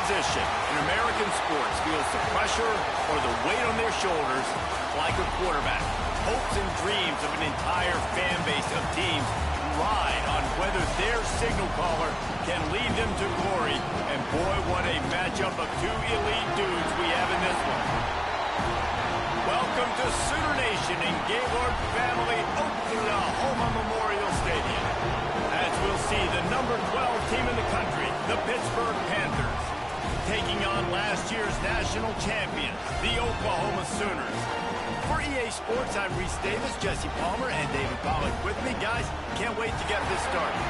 position in American sports feels the pressure or the weight on their shoulders like a quarterback. Hopes and dreams of an entire fan base of teams ride on whether their signal caller can lead them to glory. And boy, what a matchup of two elite dudes we have in this one. Welcome to Sooner Nation and Gaylord family Oklahoma Memorial Stadium. As we'll see the number 12 team in the country, the Pittsburgh Panthers, taking on last year's national champion, the Oklahoma Sooners. For EA Sports, I'm Reese Davis, Jesse Palmer, and David Pollack with me. Guys, can't wait to get this started.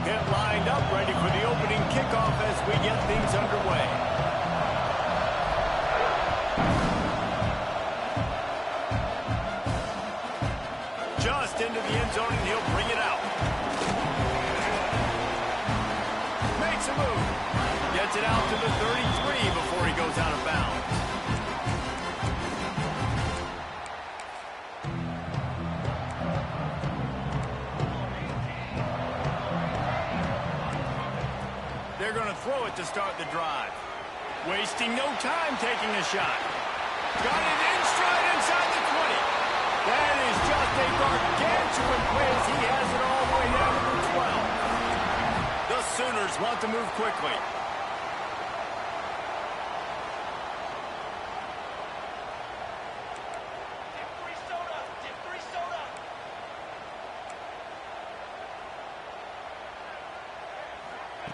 Get lined up, ready for the opening kickoff as we get things underway. Just into the end zone, and he'll bring it out. Makes a move. Gets it out to the 33 before he goes out of bounds. They're going to throw it to start the drive. Wasting no time taking a shot. Got it in stride inside the 20. That is just a gargantuan play as he has it all the way down to the 12. The Sooners want to move quickly.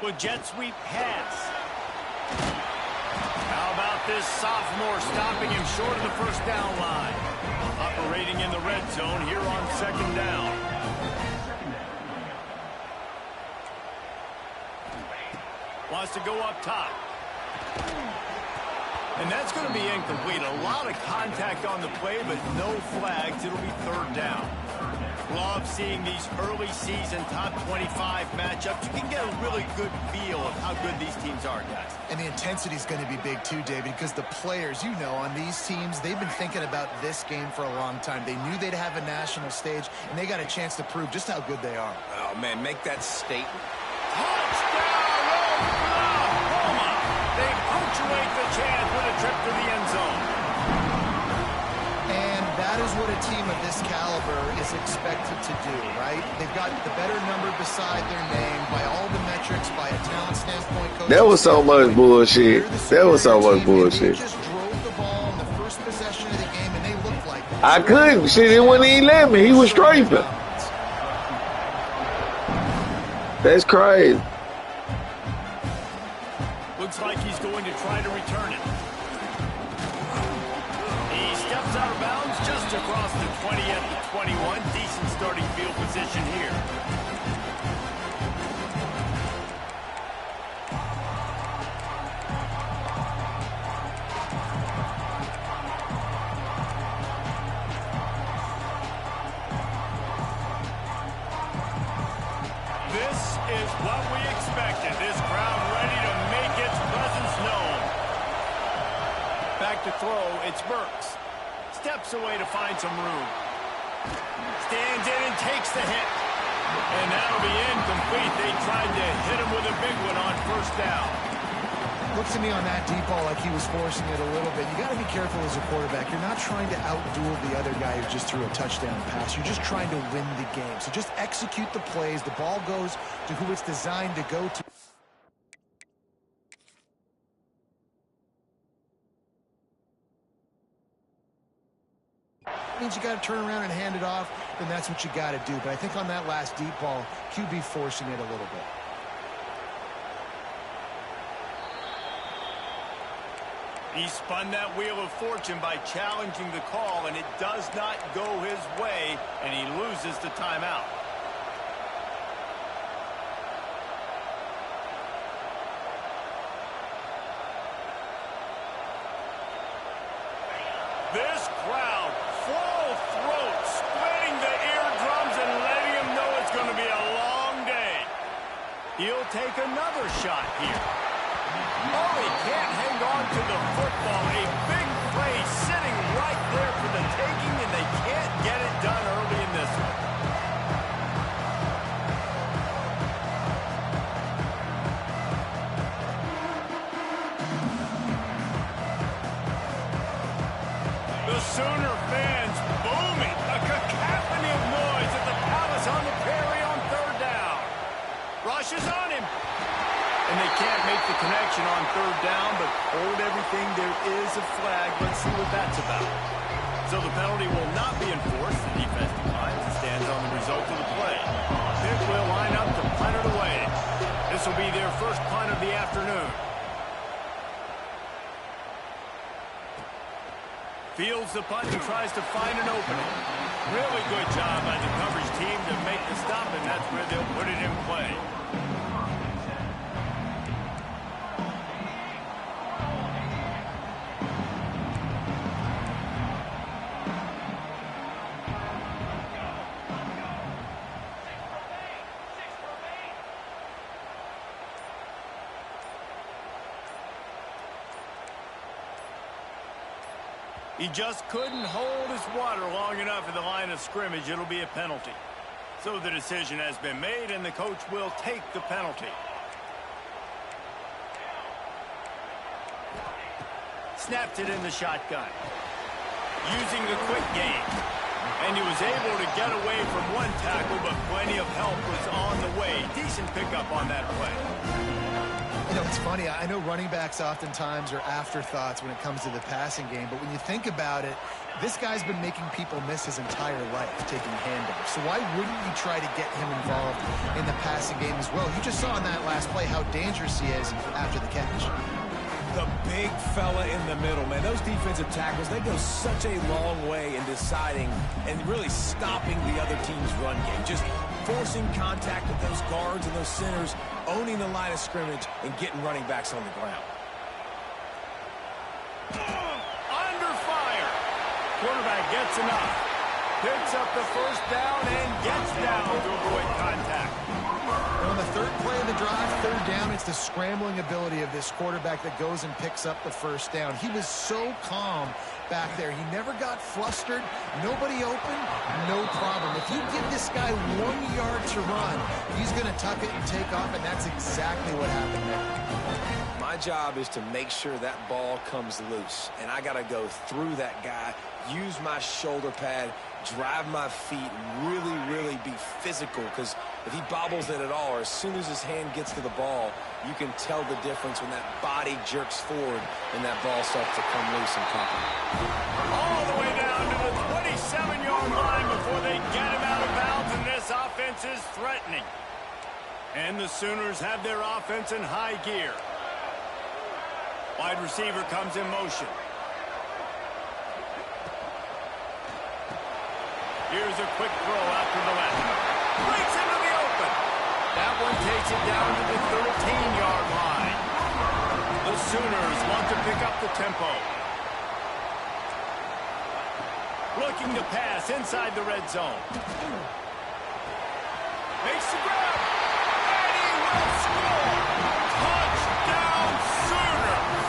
With jet sweep pass. How about this sophomore stopping him short of the first down line? Operating in the red zone here on second down. Wants to go up top. And that's going to be incomplete. A lot of contact on the play, but no flags. It'll be third down. Love seeing these early season top 25 matchups. You can get a really good feel of how good these teams are, guys. And the intensity is going to be big too, David, because the players, you know, on these teams, they've been thinking about this game for a long time. They knew they'd have a national stage, and they got a chance to prove just how good they are. Oh, man, make that statement. Touchdown, Oklahoma! They punctuate the chance with a trip to the end zone. And that is what a team of this caliber is expected to do, right? They've got the better number beside their name by all the metrics, by a talent standpoint. That was so much bullshit. That was so much bullshit. They just drove the ball in the first possession of the game, and they looked like it. I couldn't. Shit, it wouldn't even let me. He was strafing. That's crazy. Looks like he's going to try to return it. He steps out of bounds just across the 20 at the 21. Decent starting field position here. This is what we expected. This crowd ready to make its presence known. Back to throw, it's Burks. Steps away to find some room. Stands in and takes the hit. And that'll be incomplete. They tried to hit him with a big one on first down. Looks to me on that deep ball like he was forcing it a little bit. You got to be careful as a quarterback. You're not trying to outduel the other guy who just threw a touchdown pass. You're just trying to win the game. So just execute the plays. The ball goes to who it's designed to go to. Means you got to turn around and hand it off, then that's what you got to do. But I think on that last deep ball, QB forcing it a little bit. He spun that wheel of fortune by challenging the call, and it does not go his way, and he loses the timeout. This crowd, full throat, splitting the eardrums and letting him know it's going to be a long day. He'll take another shot here. Oh, he can't hang on to the football. A big play sitting right there for the taking, and they can't get it done early in this one. Sooner fans booming. A cacophony of noise at the Palace on the Prairie on third down. Rushes on him. And they can't make the connection on third down, but hold everything. There is a flag. Let's see what that's about. So the penalty will not be enforced. The defense declines and stands on the result of the play. Pitt will line up to punt it away. This will be their first punt of the afternoon. Fields the punt and tries to find an opening. Really good job by the coverage team to make the stop, and that's where they'll put it in play. He just couldn't hold his water long enough at the line of scrimmage. It'll be a penalty. So the decision has been made, and the coach will take the penalty. Snapped it in the shotgun. Using the quick game. And he was able to get away from one tackle, but plenty of help was on the way. Decent pickup on that play. You know, it's funny. I know running backs oftentimes are afterthoughts when it comes to the passing game, but when you think about it, this guy's been making people miss his entire life taking handoffs. So why wouldn't you try to get him involved in the passing game as well? You just saw in that last play how dangerous he is after the catch. The big fella in the middle, man. Those defensive tackles, they go such a long way in deciding and really stopping the other team's run game. Just forcing contact with those guards and those centers, owning the line of scrimmage, and getting running backs on the ground. Under fire. Quarterback gets enough. Picks up the first down and gets down to avoid contact. On the third play of the drive, third down, it's the scrambling ability of this quarterback that goes and picks up the first down. He was so calm back there. He never got flustered. Nobody open, no problem. If you give this guy 1 yard to run, he's going to tuck it and take off, and that's exactly what happened there. My job is to make sure that ball comes loose, and I got to go through that guy, use my shoulder pad, drive my feet, really, really be physical, because if he bobbles it at all, or as soon as his hand gets to the ball, you can tell the difference when that body jerks forward and that ball starts to come loose and pop it. All the way down to the 27-yard line before they get him out of bounds, and this offense is threatening. And the Sooners have their offense in high gear. Wide receiver comes in motion. Here's a quick throw out to the left. Breaks into the open. That one takes it down to the 13-yard line. The Sooners want to pick up the tempo. Looking to pass inside the red zone. Makes the grab. And he will score. Touchdown Sooners.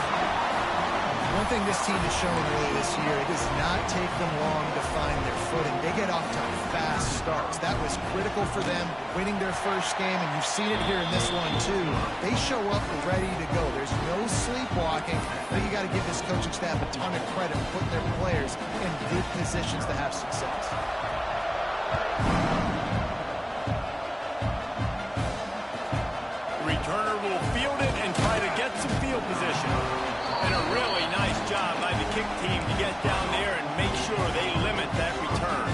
One thing this team has shown earlier this year, it does not take them long to find their footing. They get off to fast starts. That was critical for them, winning their first game, and you've seen it here in this one too. They show up ready to go. There's no sleepwalking, but you got to give this coaching staff a ton of credit for putting their players in good positions to have success. Returner will field it and try to get some field position. And a really nice job by the kick team to get down there and make sure they limit that return.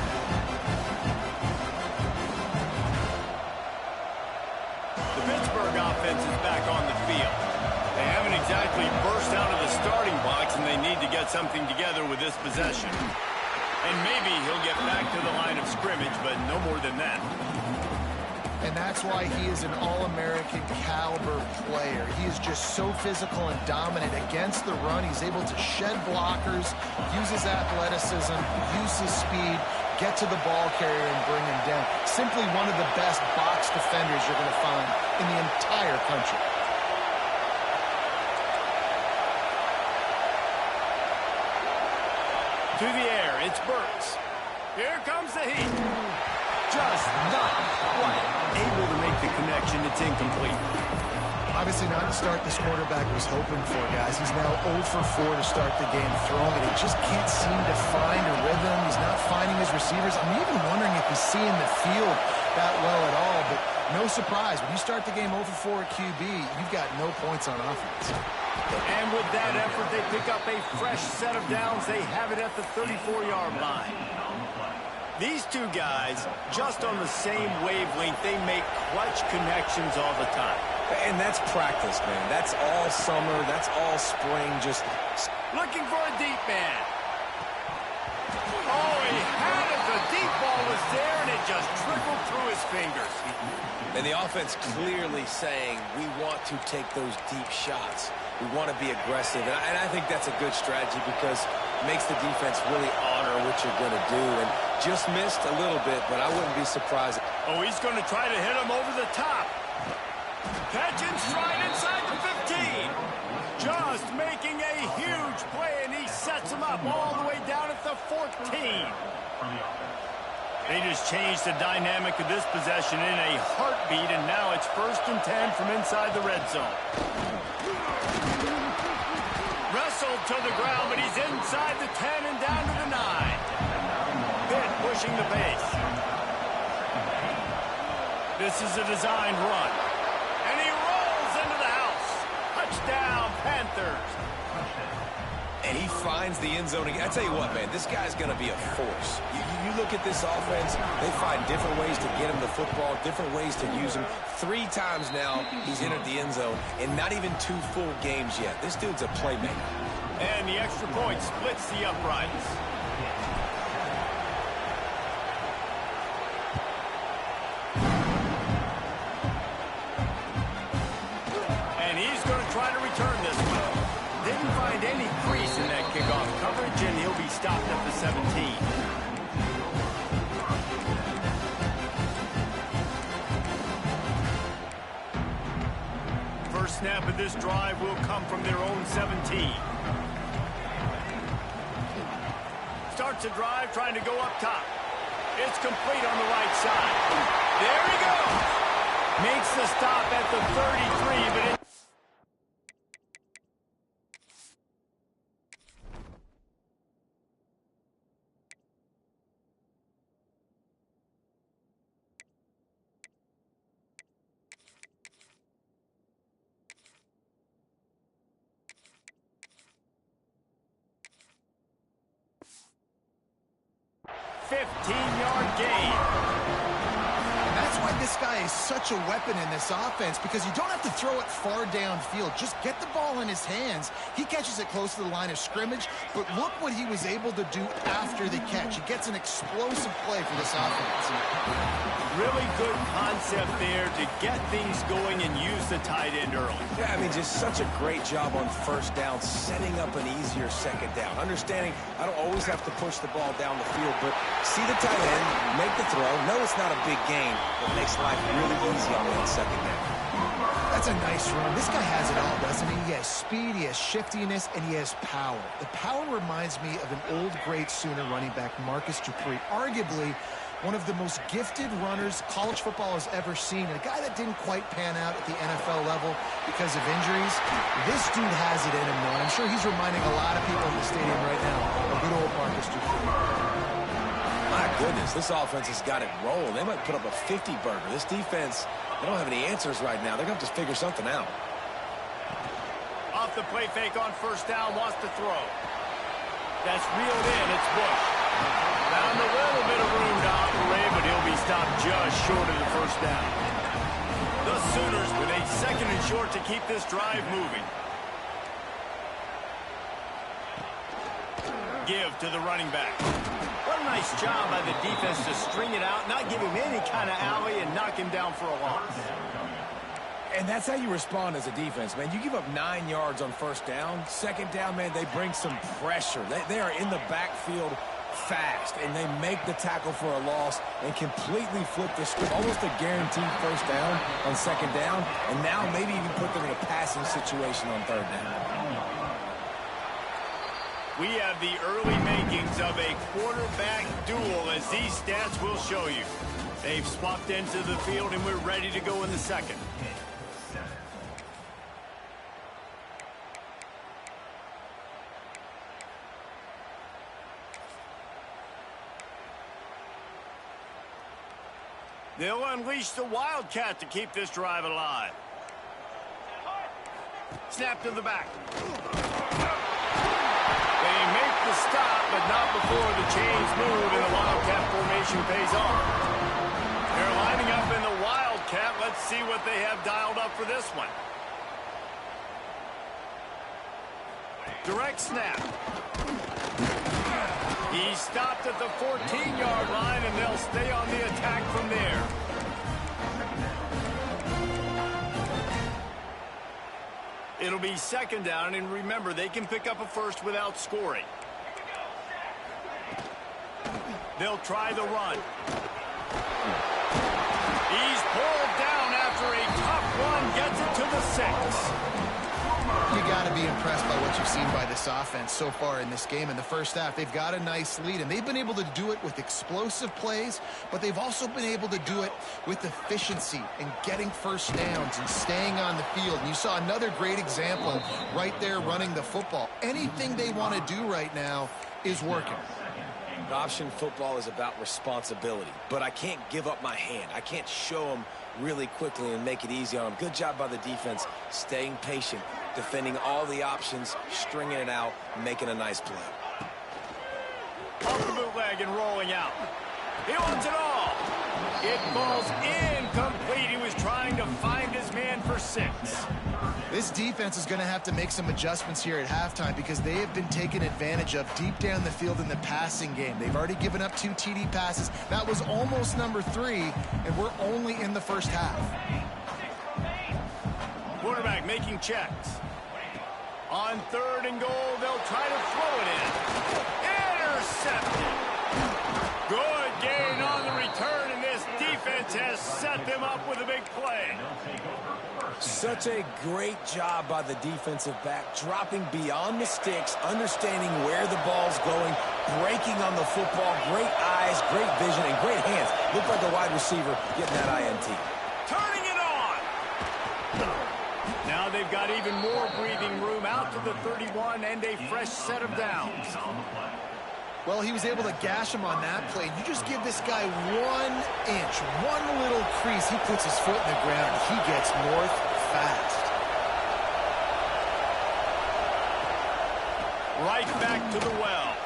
The Pittsburgh offense is back on the field. They haven't exactly burst out of the starting box, and they need to get something together with this possession. And maybe he'll get back to the line of scrimmage, but no more than that. And that's why he is an All-American caliber player. He is just so physical and dominant against the run. He's able to shed blockers, use his athleticism, use his speed, get to the ball carrier and bring him down. Simply one of the best box defenders you're going to find in the entire country. To the air, it's Burks. Here comes the heat. Just not quite able to make the connection. It's incomplete. Obviously not the start this quarterback was hoping for, guys. He's now 0 for 4 to start the game throwing it. He just can't seem to find a rhythm. He's not finding his receivers. I'm even wondering if he's seeing the field that well at all. But no surprise, when you start the game 0 for 4 at QB, you've got no points on offense. And with that effort, they pick up a fresh set of downs. They have it at the 34-yard line. These two guys, just on the same wavelength, they make clutch connections all the time. And that's practice, man. That's all summer. That's all spring. Just looking for a deep man. Oh, he had it. The deep ball was there, and it just trickled through his fingers. And the offense clearly saying, we want to take those deep shots. We want to be aggressive. And I think that's a good strategy because it makes the defense really honor what you're going to do. And just missed a little bit, but I wouldn't be surprised. Oh, he's going to try to hit him over the top. Catch and stride inside the 15. Just making a huge play, and he sets him up all the way down at the 14. They just changed the dynamic of this possession in a heartbeat, and now it's 1st and 10 from inside the red zone. Wrestled to the ground, but he's inside the 10 and down to the 9. Pitt pushing the pace. This is a designed run. And he rolls into the house. Touchdown, Panthers. And he finds the end zone again. I tell you what, man, this guy's going to be a force. You look at this offense, they find different ways to get him the football, different ways to use him. 3 times now he's entered the end zone, and not even 2 full games yet. This dude's a playmaker. And the extra point splits the uprights. And he's going to try to return this one. Didn't find any crease in that kickoff coverage, and he'll be stopped at the 17. First snap of this drive will come from their own 17. Starts a drive trying to go up top. It's complete on the right side. There he goes. Makes the stop at the 33, but it... gain. That's why this guy is such a weapon in this offense, because you don't have to throw it far downfield. Just get the ball in his hands. He catches it close to the line of scrimmage, but look what he was able to do after the catch. He gets an explosive play for this offense. Really good concept there to get things going and use the tight end early. Yeah, I mean, just such a great job on first down, setting up an easier second down. Understanding I don't always have to push the ball down the field, but see the tight end, make the throw. No, it's not a big gain, but makes life really easy on that second down. That's a nice run. This guy has it all, doesn't he? He has speed, he has shiftiness, and he has power. The power reminds me of an old, great Sooner running back, Marcus Dupree. Arguably one of the most gifted runners college football has ever seen. A guy that didn't quite pan out at the NFL level because of injuries. This dude has it in him, though. I'm sure he's reminding a lot of people in the stadium right now of good old Marcus Dupree. My goodness, this offense has got it rolling. They might put up a 50-burger. This defense, they don't have any answers right now. They're going to have to figure something out. Off the play fake on first down, wants to throw. That's reeled in. It's Bush. Found a little bit of room to operate, but he'll be stopped just short of the first down. The Sooners with a second and short to keep this drive moving. Give to the running back. What a nice job by the defense to string it out, not give him any kind of alley, and knock him down for a loss. And that's how you respond as a defense, man. You give up 9 yards on first down. Second down, man, they bring some pressure. They are in the backfield fast, and they make the tackle for a loss and completely flip the script. Almost a guaranteed first down on second down, and now maybe even put them in a passing situation on third down. We have the early makings of a quarterback duel, as these stats will show you. They've swapped into the field, and we're ready to go in the second. They'll unleash the Wildcat to keep this drive alive. Snap to the back. They make the stop, but not before the chains move and the Wildcat formation pays off. They're lining up in the Wildcat. Let's see what they have dialed up for this one. Direct snap. He stopped at the 14-yard line, and they'll stay on the attack from there. It'll be second down, and remember, they can pick up a first without scoring. They'll try the run. He's pulled down after a tough run, gets it to the 6. You got to be impressed by what you've seen by this offense so far in this game. In the first half, they've got a nice lead, and they've been able to do it with explosive plays, but they've also been able to do it with efficiency and getting first downs and staying on the field. And you saw another great example right there running the football. Anything they want to do right now is working. Option football is about responsibility, but I can't give up my hand. I can't show them really quickly and make it easy on them. Good job by the defense, staying patient, defending all the options, stringing it out, making a nice play. Off the bootleg and rolling out. He wants it all. It falls incomplete. He was trying to find his man for 6. This defense is going to have to make some adjustments here at halftime because they have been taken advantage of deep down the field in the passing game. They've already given up 2 TD passes. That was almost number 3, and we're only in the first half. Quarterback making checks. On 3rd and goal, they'll try to throw it in. Intercepted. Good gain on the return, and this defense has set them up with a big play. Such a great job by the defensive back, dropping beyond the sticks, understanding where the ball's going, breaking on the football, great eyes, great vision, and great hands. Looked like a wide receiver getting that INT. Turning it on! Now they've got even more breathing room out to the 31 and a fresh set of downs. Well, he was able to gash him on that play. You just give this guy 1 inch, one little crease. He puts his foot in the ground. He gets north fast. Right back to the well.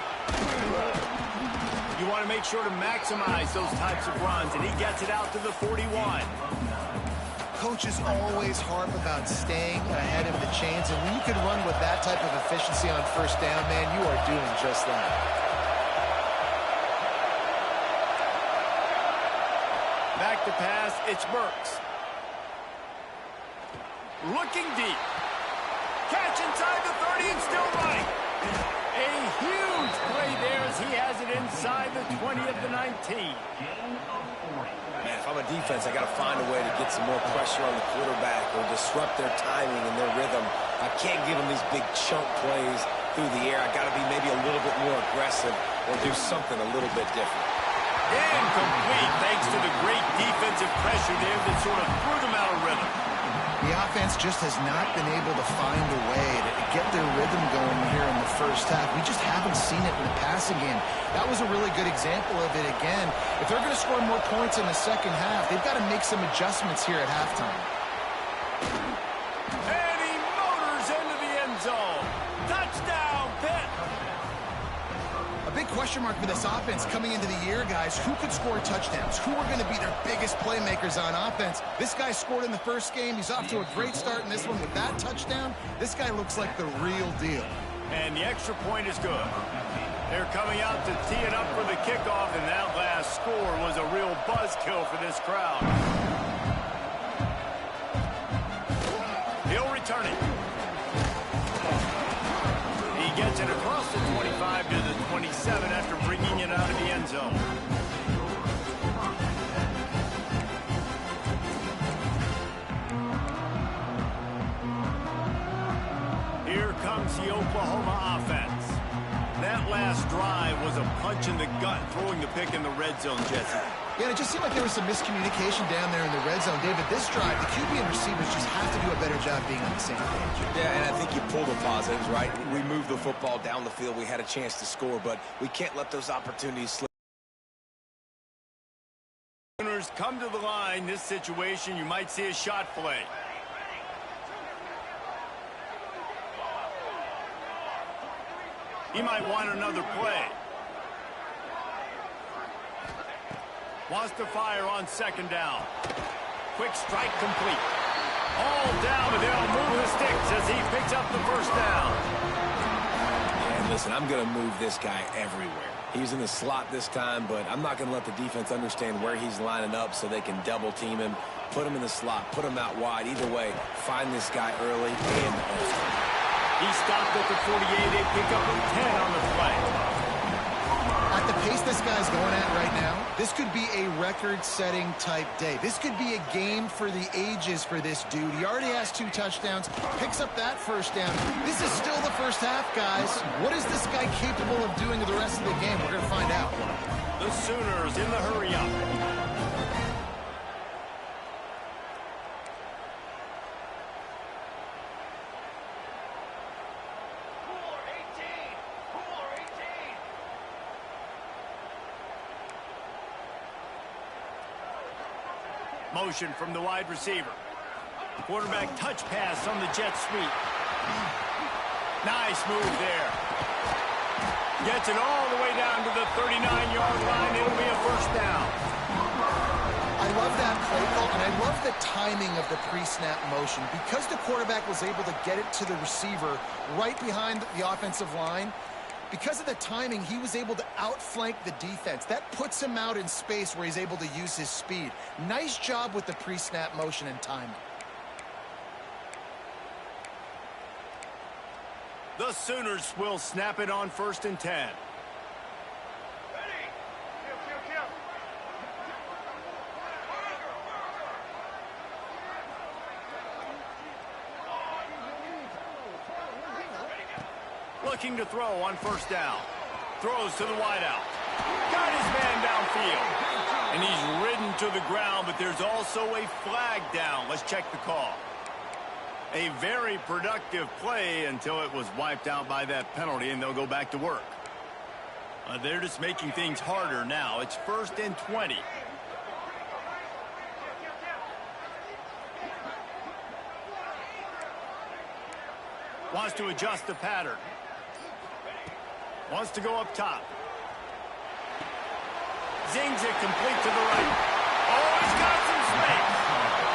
You want to make sure to maximize those types of runs, and he gets it out to the 41. Coaches always harp about staying ahead of the chains, and when you can run with that type of efficiency on first down, man, you are doing just that. Back to pass, it's Burks. Looking deep. Catch inside the 30 and still running. A huge play there as he has it inside the 20 of the 19. Man, if I'm a defense, I got to find a way to get some more pressure on the quarterback or disrupt their timing and their rhythm. I can't give them these big chunk plays through the air. I got to be maybe a little bit more aggressive or do something a little bit different. Incomplete thanks to the great defensive pressure there that sort of threw them out of rhythm. The offense just has not been able to find a way to get their rhythm going here in the first half. We just haven't seen it in the passing game. That was a really good example of it again. If they're going to score more points in the second half, they've got to make some adjustments here at halftime. And he motors into the end zone. Touchdown, Pitt. A big question mark for this offense coming into the year, guys. Who could score touchdowns? Who are going to be their biggest playmakers on offense? This guy scored in the first game. He's off to a great start in this one with that touchdown. This guy looks like the real deal. And the extra point is good. They're coming out to tee it up for the kickoff, and that last score was a real buzzkill for this crowd. He'll return it. He gets it across the 25 to the 27 after bringing it out of the end zone. Here comes the Oklahoma offense. That last drive was a punch in the gut, throwing the pick in the red zone, Jesse. Yeah, it just seemed like there was some miscommunication down there in the red zone. David, this drive, the QB and receivers just have to do a better job being on the same page. Yeah, and I think you pull the positives, right? We moved the football down the field. We had a chance to score, but we can't let those opportunities slip. Defenders come to the line. This situation, you might see a shot play. He might want another play. Wants to fire on second down. Quick strike complete. All down, but they'll move the sticks as he picks up the first down. And listen, I'm going to move this guy everywhere. He's in the slot this time, but I'm not going to let the defense understand where he's lining up so they can double team him, put him in the slot, put him out wide. Either way, find this guy early and often. He stopped at the 48. They pick up a 10 on the play. At the pace this guy's going at right now, this could be a record-setting type day. This could be a game for the ages for this dude. He already has 2 touchdowns, picks up that first down. This is still the first half, guys. What is this guy capable of doing the rest of the game? We're going to find out. The Sooners in the hurry-up. Motion from the wide receiver. Quarterback touch pass on the jet sweep. Nice move there. Gets it all the way down to the 39-yard line. It'll be a first down. I love that play call, and I love the timing of the pre-snap motion. Because the quarterback was able to get it to the receiver right behind the offensive line, because of the timing, he was able to outflank the defense. That puts him out in space where he's able to use his speed. Nice job with the pre-snap motion and timing. The Sooners will snap it on 1st and 10. Looking to throw on first down. Throws to the wideout. Got his man downfield. And he's ridden to the ground, but there's also a flag down. Let's check the call. A very productive play until it was wiped out by that penalty, and they'll go back to work. They're just making things harder now. It's 1st and 20. Wants to adjust the pattern. Wants to go up top. Zings it complete to the right. Oh, he's got some space.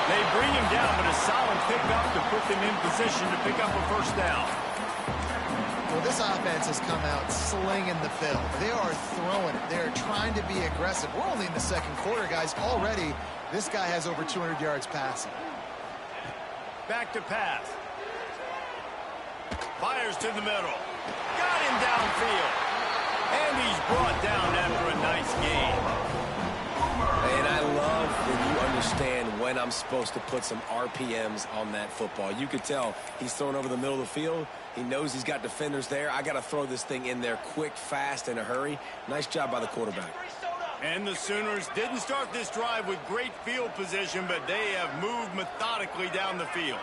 They bring him down, but a solid pickup to put them in position to pick up a first down. Well, this offense has come out slinging the field. They are throwing it. They're trying to be aggressive. We're only in the second quarter, guys. Already, this guy has over 200 yards passing. Back to pass. Fires to the middle. Got him downfield. And he's brought down after a nice game. And I love when you understand when I'm supposed to put some RPMs on that football. You could tell he's throwing over the middle of the field. He knows he's got defenders there. I got to throw this thing in there quick, fast, in a hurry. Nice job by the quarterback. And the Sooners didn't start this drive with great field position, but they have moved methodically down the field.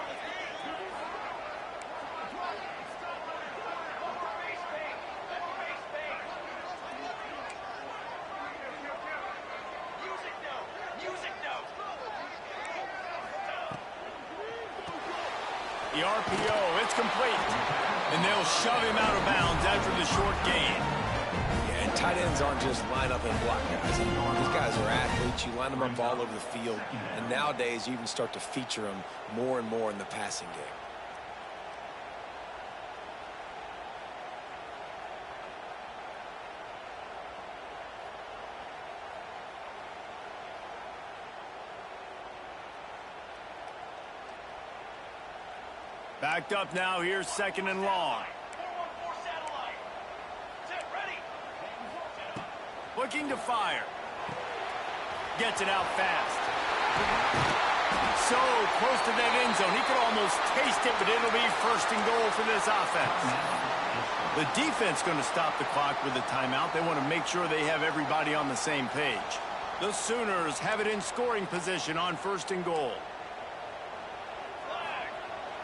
The RPO, it's complete. And they'll shove him out of bounds after the short gain. Yeah, and tight ends aren't just line up and block guys anymore. These guys are athletes. You line them up all over the field. And nowadays, you even start to feature them more and more in the passing game. Backed up now, here's 2nd and long. Looking to fire. Gets it out fast. So close to that end zone. He could almost taste it, but it'll be 1st and goal for this offense. The defense going to stop the clock with a timeout. They want to make sure they have everybody on the same page. The Sooners have it in scoring position on 1st and goal.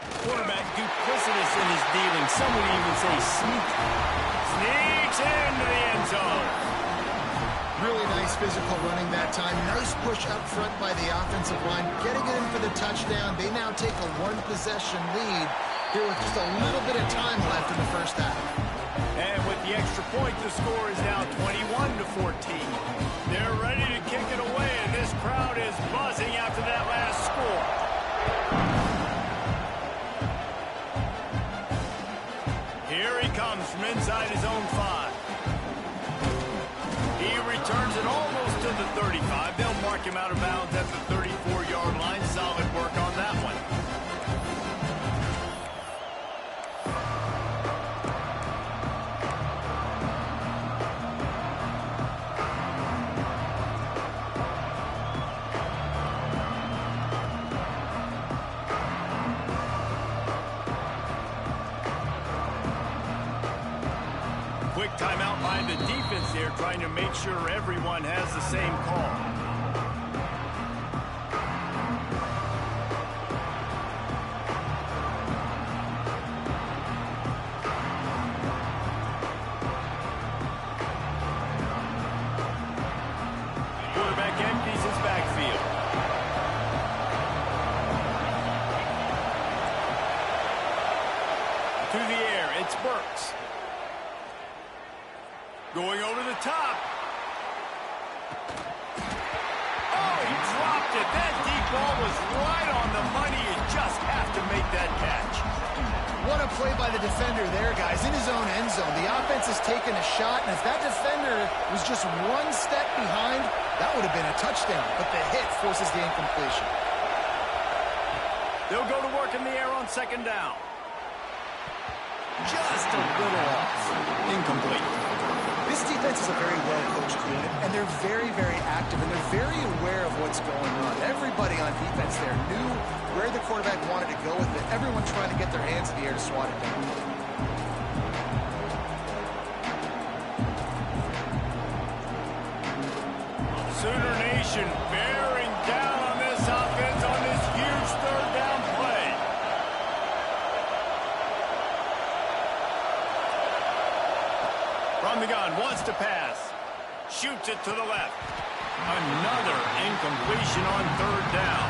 Quarterback duplicitous in his dealing. Some would even say sneaky. Sneaks into the end zone. Really nice physical running that time. Nice push up front by the offensive line. Getting it in for the touchdown. They now take a one-possession lead here with just a little bit of time left in the first half. And with the extra point, the score is now 21-14. They're ready to kick it away, and this crowd is buzzing after that last score. Here he comes from inside his own 5. He returns it almost to the 35. They'll mark him out of bounds at the 34-yard line. Solid work on that one. Quick timeout by the defense there, trying to make sure everyone has the same call. Quarterback empties his backfield. To the air, it's Burks. Going over the top. Oh, he dropped it. That deep ball was right on the money. You just have to make that catch. What a play by the defender there, guys. In his own end zone. The offense has taken a shot, and if that defender was just one step behind, that would have been a touchdown. But the hit forces the incompletion. They'll go to work in the air on second down. Just a little off. Incomplete. This defense is a very well-coached unit, and they're very, very active, and they're very aware of what's going on. Everybody on defense there knew where the quarterback wanted to go with it. Everyone trying to get their hands in the air to swat it down. Sooner Nation bearing down on this offense on this huge third down play. From the gun, wants to pass. Shoots it to the left. Another incompletion on third down.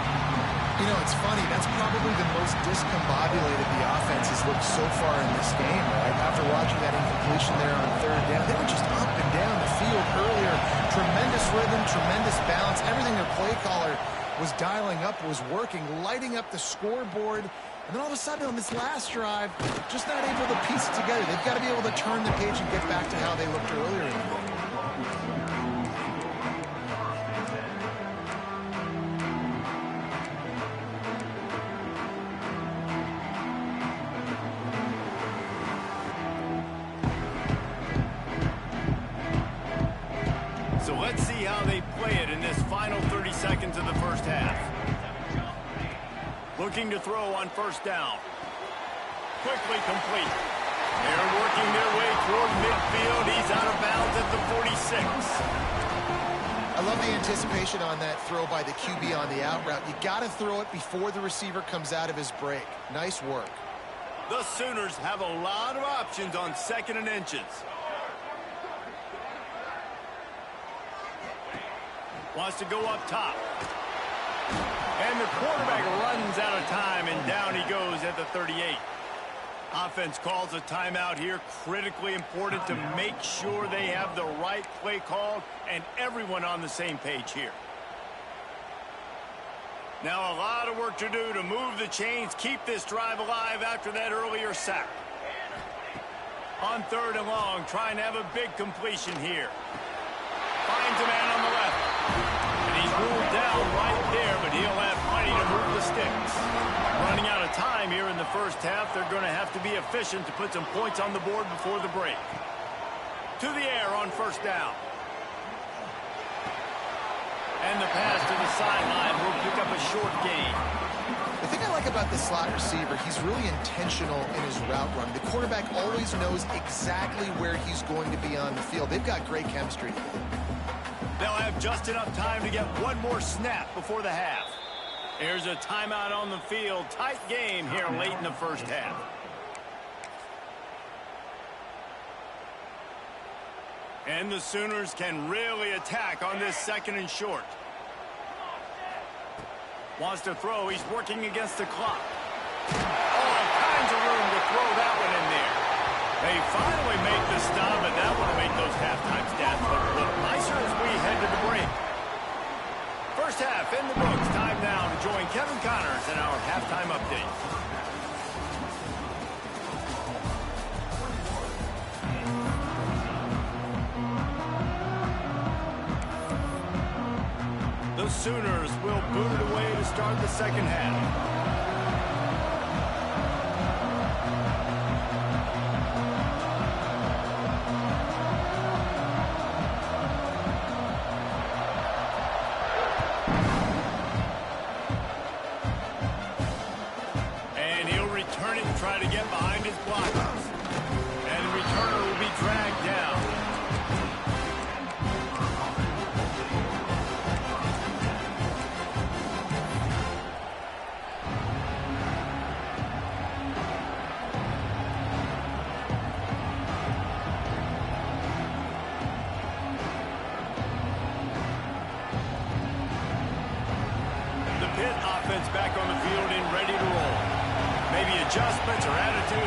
You know, it's funny. That's probably the most discombobulated the offense has looked so far in this game, right? After watching that incompletion there on third down, they were just up and down the field earlier. Tremendous rhythm, tremendous balance. Everything their play caller was dialing up was working, lighting up the scoreboard. And then all of a sudden on this last drive, just not able to piece it together. They've got to be able to turn the page and get back to how they looked earlier in the game. So let's see how they play it in this final 30 seconds of the first half. Looking to throw on first down. Quickly complete. They're working their way toward midfield. He's out of bounds at the 46. I love the anticipation on that throw by the QB on the out route. You got to throw it before the receiver comes out of his break. Nice work. The Sooners have a lot of options on second and inches. Wants to go up top. And the quarterback runs out of time, and down he goes at the 38. Offense calls a timeout here. Critically important to make sure they have the right play called and everyone on the same page here. Now a lot of work to do to move the chains, keep this drive alive after that earlier sack. On third and long, trying to have a big completion here. Finds a man on the left. And he's ruled down right there, but he'll have plenty to move the sticks. Running out of time here in the first half. They're going to have to be efficient to put some points on the board before the break. To the air on first down. And the pass to the sideline will pick up a short gain. The thing I like about the slot receiver, he's really intentional in his route run. The quarterback always knows exactly where he's going to be on the field. They've got great chemistry. They'll have just enough time to get one more snap before the half. There's a timeout on the field. Tight game here late in the first half. And the Sooners can really attack on this 2nd and short. Wants to throw. He's working against the clock. All kinds of room to throw that one in there. They finally make the stop, and that will make those halftime stats look nicer as we head to the break. First half in the books. Time now to join Kevin Connors in our halftime update. The Sooners will boot it away to start the 2nd half. And he'll return it and try to get behind his blockers. And the returner will be dragged down. Back on the field and ready to roll. Maybe adjustments or attitude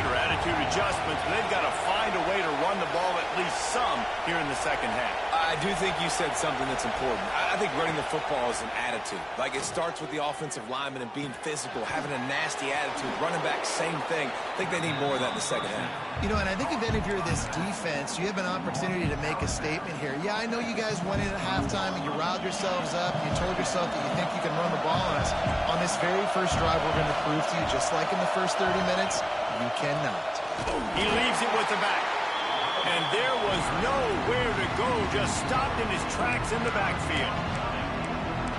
adjustments, but they've got to find a way to run the ball at least some here in the 2nd half. I do think you said something that's important. I think running the football is an attitude. Like, it starts with the offensive lineman and being physical, having a nasty attitude. Running back, same thing. I think they need more of that in the 2nd half. You know, and I think if you're this defense, you have an opportunity to make a statement here. Yeah, I know you guys went in at halftime and you riled yourselves up and you told yourself that you think you can run the ball on us. On this very first drive, we're going to prove to you, just like in the first 30 minutes, you cannot. He leaves it with the back. And there was nowhere to go, just stopped in his tracks in the backfield.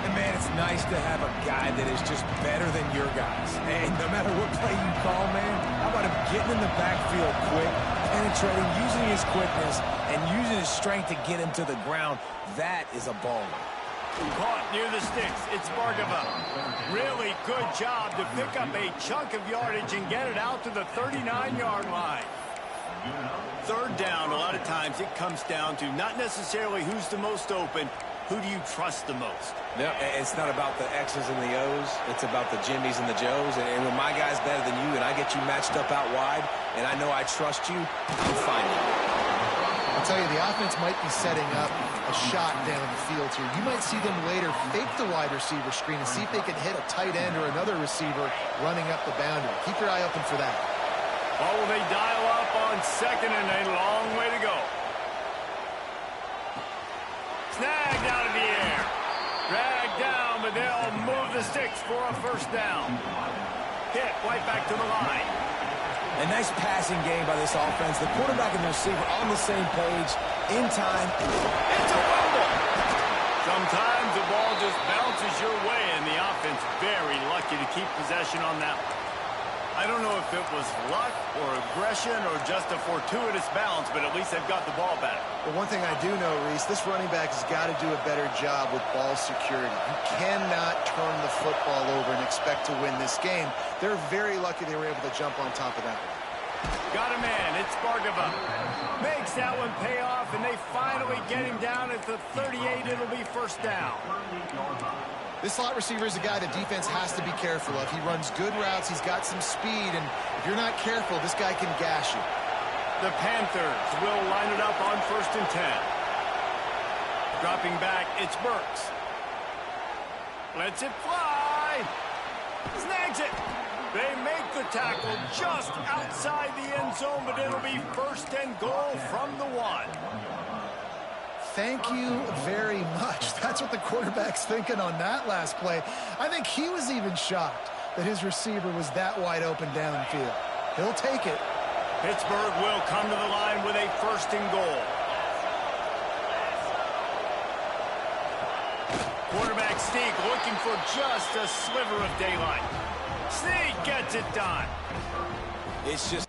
And, man, it's nice to have a guy that is just better than your guys. And no matter what play you call, man, how about him getting in the backfield quick, penetrating, using his quickness, and using his strength to get him to the ground. That is a baller. Caught near the sticks. It's Bargava. Really good job to pick up a chunk of yardage and get it out to the 39-yard line. 3rd down, a lot of times it comes down to not necessarily who's the most open, who do you trust the most? No, it's not about the X's and the O's. It's about the Jimmys and the Joes. And when my guy's better than you and I get you matched up out wide and I know I trust you, I'm fine. I'll tell you, the offense might be setting up a shot down the field here. You might see them later fake the wide receiver screen and see if they can hit a tight end or another receiver running up the boundary. Keep your eye open for that. Oh, they dial up on 2nd and a long way to go. Snagged out of the air. Dragged down, but they'll move the sticks for a 1st down. Hit right back to the line. A nice passing game by this offense. The quarterback and the receiver on the same page, in time. It's a fumble. Sometimes the ball just bounces your way, and the offense very lucky to keep possession on that one. I don't know if it was luck or aggression or just a fortuitous bounce, but at least they've got the ball back. But one thing I do know, Reese, this running back has got to do a better job with ball security. You cannot turn the football over and expect to win this game. They're very lucky they were able to jump on top of that one. Got a man. It's Bargava. Makes that one pay off, and they finally get him down at the 38. It'll be 1st down. This slot receiver is a guy the defense has to be careful of. He runs good routes. He's got some speed, and if you're not careful, this guy can gash you. The Panthers will line it up on 1st and 10. Dropping back, it's Burks. Lets it fly. Snags it. They make the tackle just outside the end zone, but it'll be 1st and goal from the 1. Thank you very much. That's what the quarterback's thinking on that last play. I think he was even shocked that his receiver was that wide open downfield. He'll take it. Pittsburgh will come to the line with a 1st and goal. Quarterback Sneak looking for just a sliver of daylight. Sneak gets it done. It's just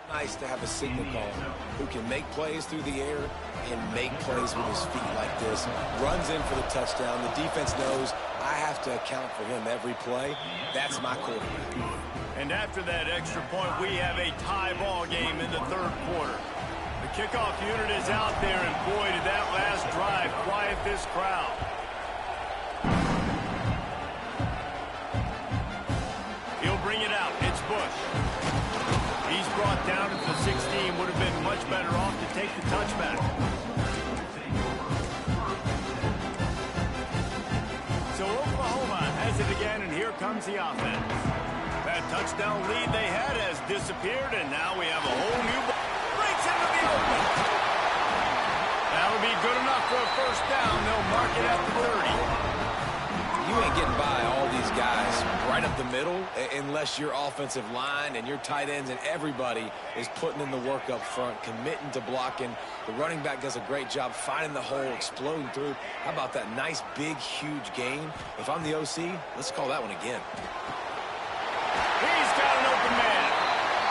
Nice to have a signal call who can make plays through the air and make plays with his feet like this. Runs in for the touchdown. The defense knows I have to account for him every play. That's my quarterback. And after that extra point, we have a tie ball game in the third quarter. The kickoff unit is out there, and boy, did that last drive quiet this crowd. He'll bring it out. It's Bush. He's brought down at the 16. Would have been much better off to take the touchback. So Oklahoma has it again, and here comes the offense. That touchdown lead they had has disappeared, and now we have a whole new ball. Breaks into the open. That'll be good enough for a first down. They'll mark it at the 30. You ain't getting by all these guys right up the middle unless your offensive line and your tight ends and everybody is putting in the work up front, committing to blocking. The running back does a great job finding the hole, exploding through. How about that nice, big, huge gain? If I'm the OC, let's call that one again. He's got an open man,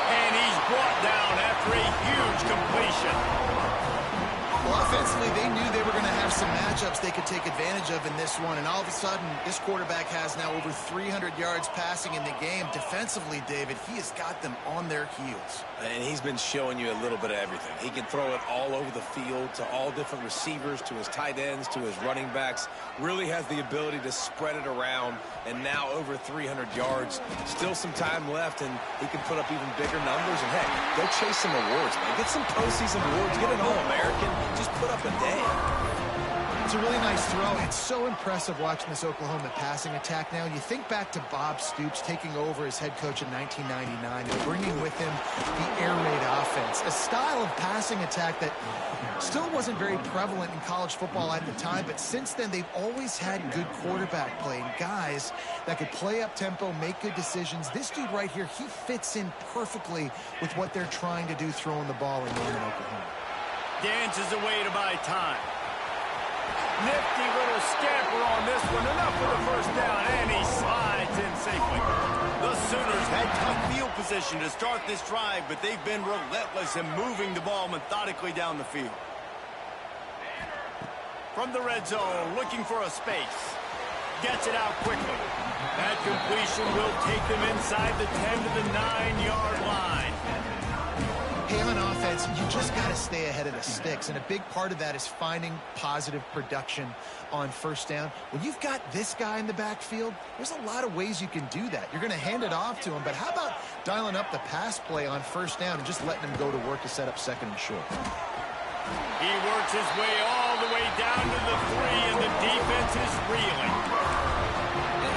and he's brought down after a huge completion. Well, offensively, they knew they were going to have some matchups they could take advantage of in this one, and all of a sudden, this quarterback has now over 300 yards passing in the game. Defensively, David, he has got them on their heels. And he's been showing you a little bit of everything. He can throw it all over the field to all different receivers, to his tight ends, to his running backs. Really has the ability to spread it around, and now over 300 yards. Still some time left, and he can put up even bigger numbers. And, hey, go chase some awards, man. Get some postseason awards. Get an All-American. Just put up a day. It's a really nice throw. It's so impressive watching this Oklahoma passing attack now. You think back to Bob Stoops taking over as head coach in 1999 and bringing with him the air raid offense, a style of passing attack that still wasn't very prevalent in college football at the time, but since then they've always had good quarterback play and guys that could play up tempo, make good decisions. This dude right here, he fits in perfectly with what they're trying to do throwing the ball in Norman, Oklahoma. Dances away to buy time. Nifty little scamper on this one. Enough for the first down, and he slides in safely. The Sooners had tough field position to start this drive, but they've been relentless in moving the ball methodically down the field. From the red zone, looking for a space. Gets it out quickly. That completion will take them inside the 10 to the 9-yard line. Hey, on offense, you just got to stay ahead of the sticks, and a big part of that is finding positive production on first down. When you've got this guy in the backfield, there's a lot of ways you can do that. You're going to hand it off to him, but how about dialing up the pass play on first down and just letting him go to work to set up second and short? He works his way all the way down to the 3, and the defense is reeling.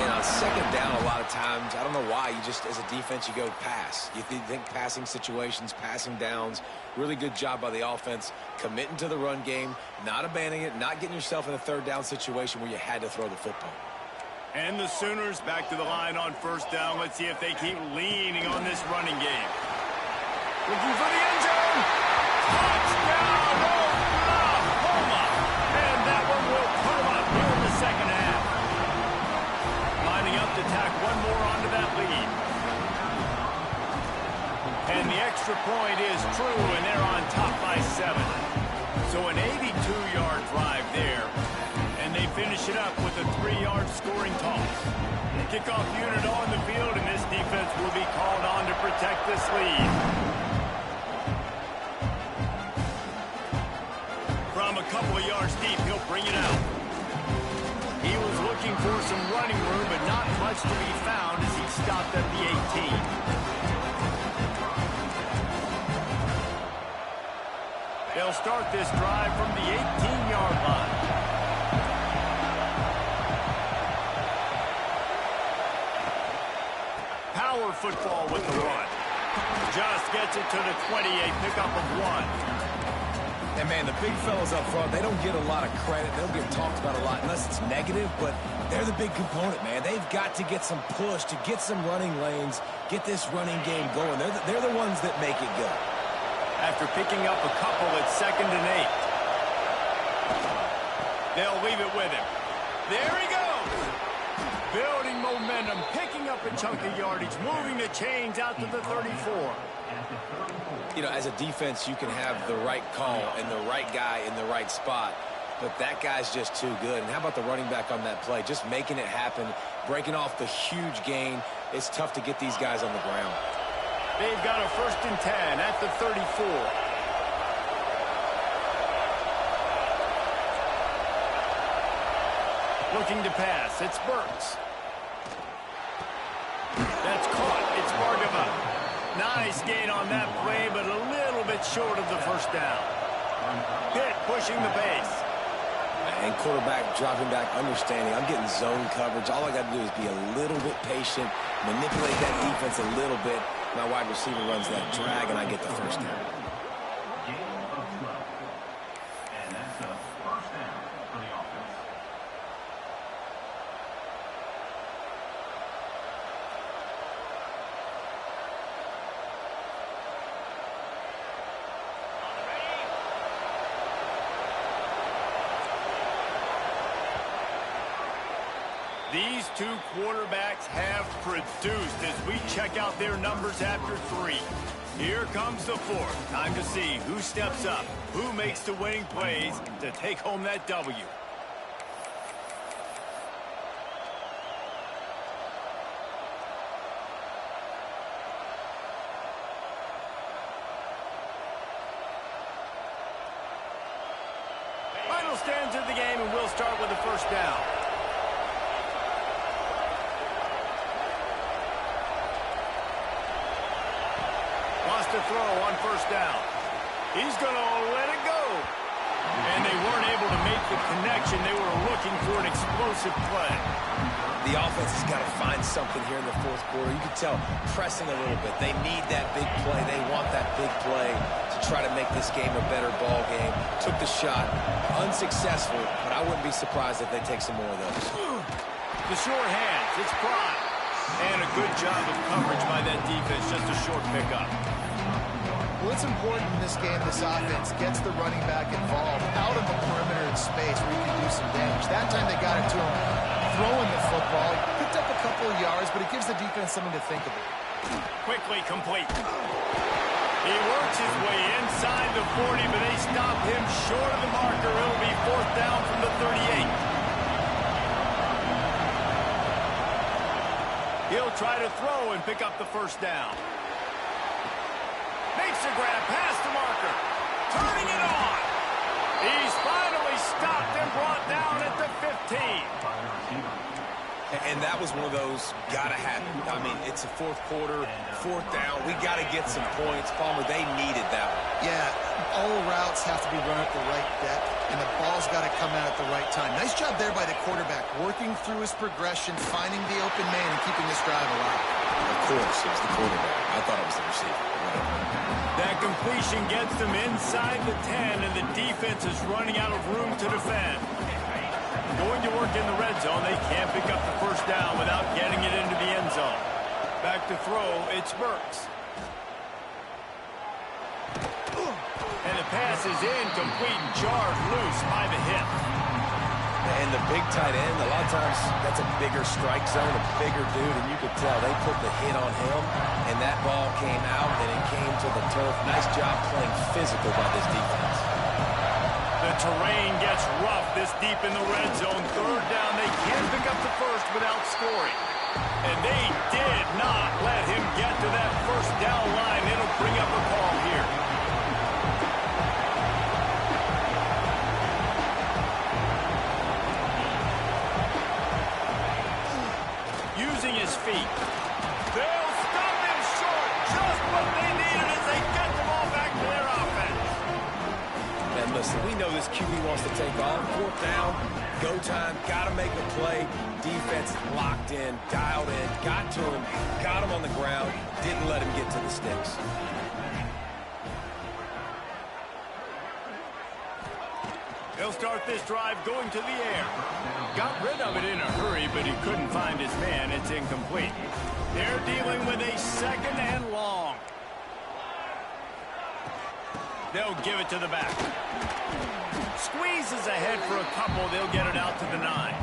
And on second down, a lot of times, I don't know why, you just, as a defense, you go pass. You think passing situations, passing downs. Really good job by the offense, committing to the run game, not abandoning it, not getting yourself in a third down situation where you had to throw the football. And the Sooners back to the line on first down. Let's see if they keep leaning on this running game. Looking for the end zone. Touchdown, Oklahoma. And that one will put them up here in the second half. Lining up to tack one more onto that lead. And the extra point is true, and they're on top by 7. So an 82-yard drive there. And they finish it up with a 3-yard scoring toss. The kickoff unit on the field, and this defense will be called on to protect this lead. From a couple of yards deep, he'll bring it out. He was looking for some running room, but not much to be found as he stopped at the 18. They'll start this drive from the 18-yard line. Power football with the run. Just gets it to the 28, pickup of 1. And, man, the big fellas up front, they don't get a lot of credit. They don't get talked about a lot unless it's negative, but they're the big component, man. They've got to get some push, to get some running lanes, get this running game going. They're the ones that make it go. After picking up a couple at 2nd and 8. They'll leave it with him. There he goes. Building momentum, picking up a chunk of yardage, moving the chains out to the 34. You know, as a defense, you can have the right call and the right guy in the right spot, but that guy's just too good. And how about the running back on that play? Just making it happen, breaking off the huge gain. It's tough to get these guys on the ground. They've got a 1st and 10 at the 34. Looking to pass. It's Burks. That's caught. It's Bargava. Nice gain on that play, but a little bit short of the 1st down. Pitt pushing the pace. And quarterback dropping back, understanding. I'm getting zone coverage. All I got to do is be a little bit patient, manipulate that defense a little bit. My wide receiver runs that drag, and I get the 1st down. These two quarterbacks have produced as we check out their numbers after 3. Here comes the 4th. Time to see who steps up, who makes the winning plays to take home that W. Final stands of the game, and we'll start with the 1st down. To throw on 1st down. He's going to let it go. And they weren't able to make the connection. They were looking for an explosive play. The offense has got to find something here in the 4th quarter. You can tell pressing a little bit. They need that big play. They want that big play to try to make this game a better ball game. Took the shot. Unsuccessful, but I wouldn't be surprised if they take some more of those. The short hands. It's Prime. And a good job of coverage by that defense. Just a short pickup. Well, it's important in this game, this offense gets the running back involved out of the perimeter in space where you can do some damage. That time they got it to him throwing the football. He picked up a couple of yards, but it gives the defense something to think about. Quickly complete. He works his way inside the 40, but they stop him short of the marker. It'll be 4th down from the 38. He'll try to throw and pick up the 1st down. Makes a grab past the marker. Turning it on. He's finally stopped and brought down at the 15. And that was one of those gotta happen. I mean, it's a 4th quarter, 4th down. We got to get some points. Palmer, they needed that one. Yeah, all routes have to be run at the right depth, and the ball's got to come out at the right time. Nice job there by the quarterback, working through his progression, finding the open man, and keeping this drive alive. Of course, it was the quarterback. I thought it was the receiver. That completion gets them inside the 10, and the defense is running out of room to defend. Going to work in the red zone. They can't pick up the 1st down without getting it into the end zone. Back to throw, it's Burks. And the pass is incomplete and jarred loose by the hip. And the big tight end, a lot of times that's a bigger strike zone, a bigger dude, and you could tell they put the hit on him, and that ball came out, and it came to the turf. Nice job playing physical by this defense. The terrain gets rough this deep in the red zone. 3rd down, they can't pick up the 1st without scoring. And they did not let him get to that 1st down line. It'll bring up a call here. Using his feet. They'll stop him short. Just what they needed as they get the ball back to their offense. And listen, we know this QB wants to take off. 4th down, go time, got to make a play. Defense locked in, dialed in, got to him, got him on the ground, didn't let him get to the sticks. He'll start this drive going to the air. Got rid of it in a hurry, but he couldn't find his man. It's incomplete. They're dealing with a 2nd and long. They'll give it to the back. Squeezes ahead for a couple. They'll get it out to the 9.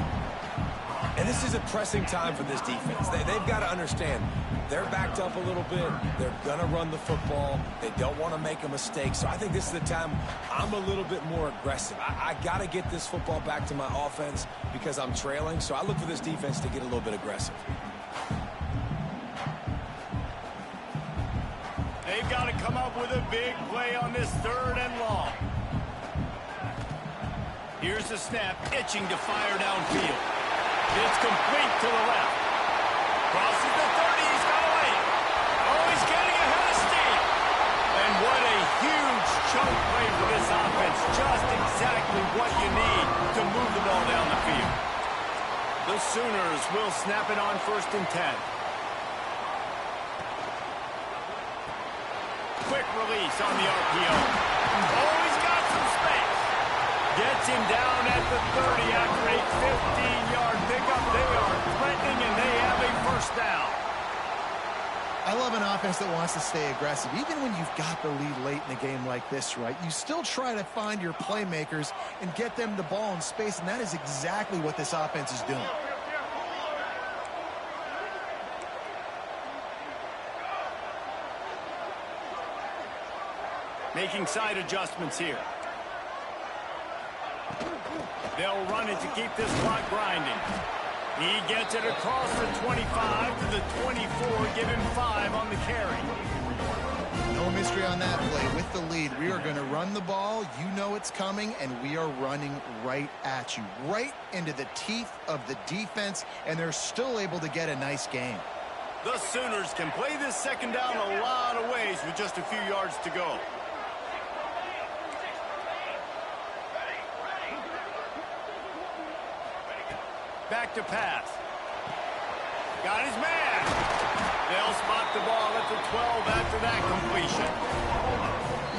And this is a pressing time for this defense. They've got to understand they're backed up a little bit. They're going to run the football. They don't want to make a mistake. So I think this is the time I'm a little bit more aggressive. I got to get this football back to my offense because I'm trailing. So I look for this defense to get a little bit aggressive. They've got to come up with a big play on this 3rd and long. Here's the snap, itching to fire downfield. It's complete to the left. Crosses the 30, he's got away. Oh, he's getting ahead of steam. And what a huge chunk play for this offense. Just exactly what you need to move the ball down the field. The Sooners will snap it on 1st and 10. Quick release on the RPO. Oh, he's got some space. Gets him down at the 30 after a 15-yard pickup. They are threatening, and they have a 1st down. I love an offense that wants to stay aggressive. Even when you've got the lead late in the game like this, right, you still try to find your playmakers and get them the ball in space, and that is exactly what this offense is doing. Making side adjustments here. They'll run it to keep this clock grinding. He gets it across the 25 to the 24, give him 5 on the carry. No mystery on that play. With the lead, we are going to run the ball. You know it's coming, and we are running right at you, right into the teeth of the defense, and they're still able to get a nice game. The Sooners can play this 2nd down a lot of ways with just a few yards to go. Back to pass. Got his man. They'll spot the ball at the 12 after that completion.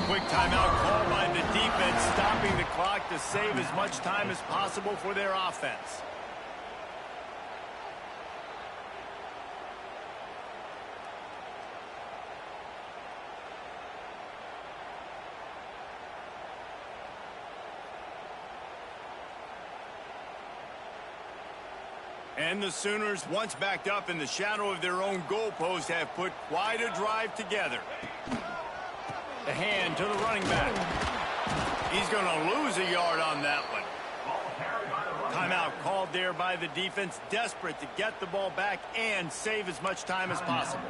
Quick timeout called by the defense, stopping the clock to save as much time as possible for their offense. And the Sooners, once backed up in the shadow of their own goalpost, have put quite a drive together. The hand to the running back. He's going to lose a yard on that one. Timeout called there by the defense, desperate to get the ball back and save as much time as possible.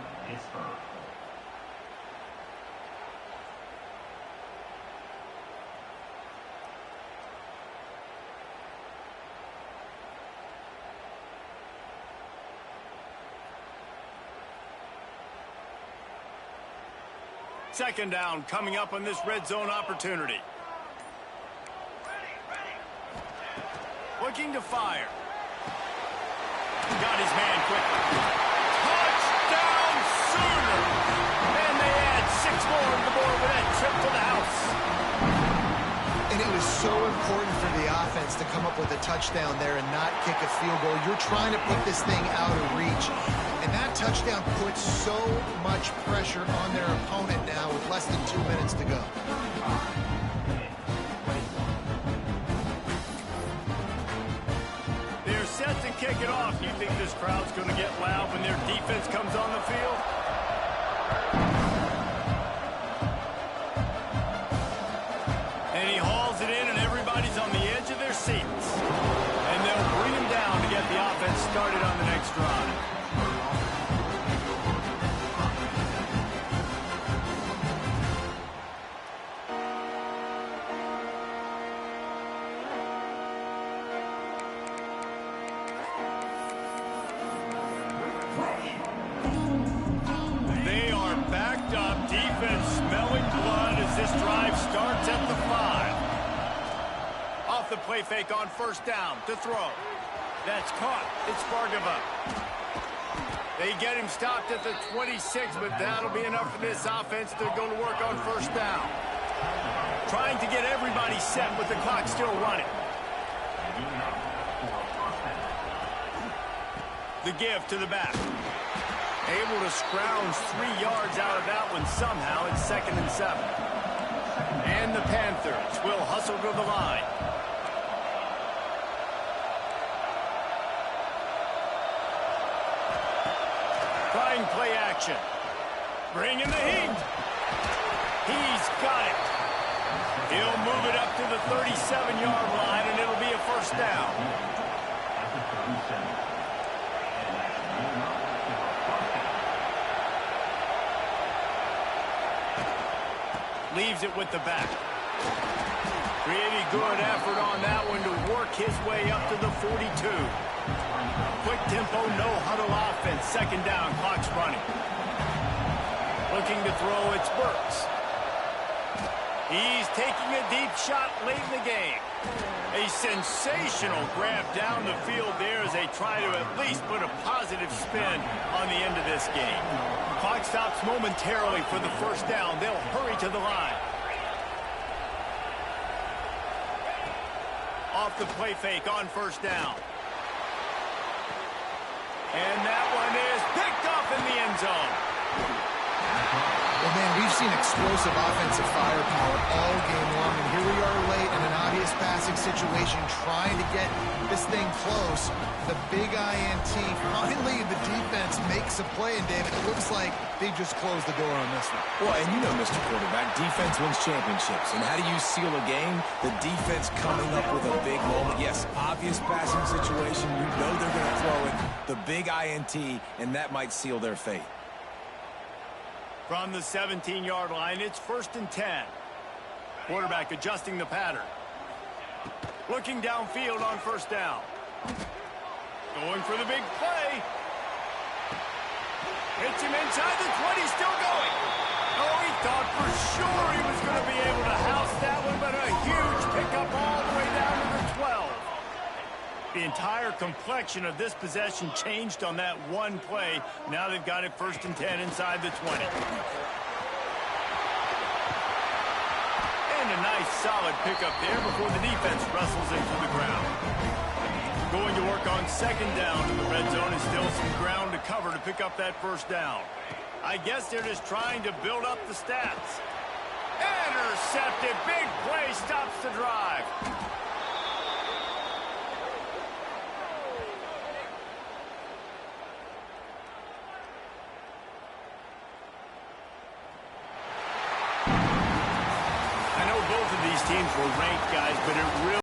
Second down coming up on this red zone opportunity. Looking to fire. Got his man quickly. Touchdown Sooners! And they add 6 more on the board with that trip to the house. And it was so important for the offense to come up with a touchdown there and not kick a field goal. You're trying to put this thing out of reach. And that touchdown puts so much pressure on their opponent now with less than 2 minutes to go. They're set to kick it off. Do you think this crowd's going to get loud when their defense comes on the field? And he hauls it in, and everybody's on the edge of their seats. And they'll bring him down to get the offense started on the next drive. They are backed up, defense smelling blood as this drive starts at the 5. Off the play fake on 1st down to throw. That's caught. It's Bargava. They get him stopped at the 26, but that'll be enough for this offense to go to work on 1st down. Trying to get everybody set with the clock still running. The give to the back. Able to scrounge 3 yards out of that one somehow. It's 2nd and 7. And the Panthers will hustle to the line. trying play action. Bring in the heat. He's got it. He'll move it up to the 37-yard line, and it'll be a first down. Leaves it with the back. Pretty good effort on that one to work his way up to the 42. Quick tempo, no huddle offense. Second down, clock's running. Looking to throw, it's Burks. He's taking a deep shot late in the game. A sensational grab down the field there as they try to at least put a positive spin on the end of this game. Clock stops momentarily for the first down. They'll hurry to the line. Off the play fake on first down. And that one is picked off in the end zone. Well, man, we've seen explosive offensive firepower all game long, and here we are late in an obvious passing situation trying to get this thing close. The big INT, finally the defense makes a play, and David, it looks like they just closed the door on this one. Well, and you know, Mr. Quarterback, defense wins championships. And how do you seal a game? The defense coming up with a big moment. Yes, obvious passing situation. You know they're going to throw it. The big INT, and that might seal their fate. From the 17-yard line, it's 1st and 10. Quarterback adjusting the pattern. Looking downfield on first down. Going for the big play. Hits him inside the 20, still going. Oh, he thought for sure he was going to be able to house that one, but a huge pickup all the way down to the 12. The entire complexion of this possession changed on that one play. Now they've got it 1st and 10 inside the 20. And a nice solid pickup there before the defense wrestles into the ground. Going to work on second down in the red zone, and still some ground to cover to pick up that first down. I guess they're just trying to build up the stats. Intercepted. Big play stops the drive. I know both of these teams were ranked, guys, but it really